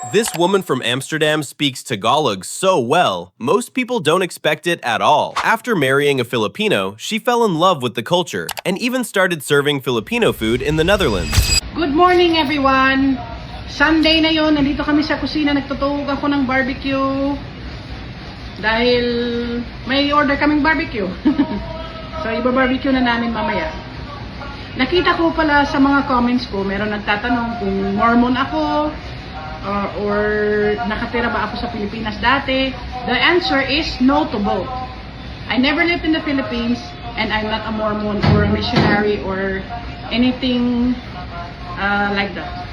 This woman from Amsterdam speaks Tagalog so well, most people don't expect it at all. After marrying a Filipino, she fell in love with the culture and even started serving Filipino food in the Netherlands. Good morning everyone! Sunday na yon, nandito kami sa kusina, nagtutuhog ako ng barbecue dahil may order kaming barbecue. So iba-barbecue na namin mamaya. Nakita ko pala sa mga comments ko, meron nagtatanong kung Mormon ako or nakatira ba ako sa Pilipinas dati. The answer is no to both. I never lived in the Philippines and I'm not a Mormon or a missionary or anything like that.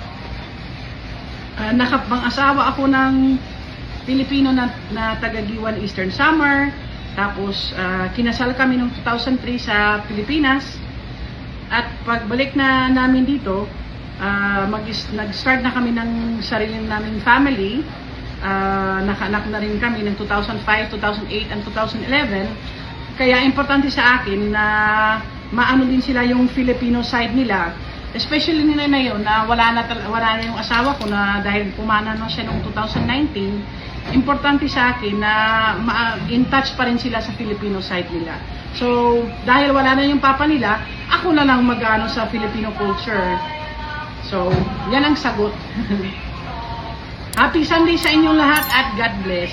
Nakapang-asawa ako ng Pilipino na taga-Giwan Eastern Samar. Tapos kinasal kami noong 2003 sa Pilipinas. At pagbalik na namin dito, nag-start na kami ng sarili naming family. Nakaanak na rin kami ng 2005, 2008, and 2011. Kaya importante sa akin na maano din sila yung Filipino side nila. Especially nila na yun, na wala na yung asawa ko na dahil pumana na siya noong 2019. Importante sa akin na in touch pa rin sila sa Filipino side nila. So, dahil wala na yung papa nila, ako na lang mag-ano sa Filipino culture. So, yan ang sagot. Happy Sunday sa inyong lahat at God bless.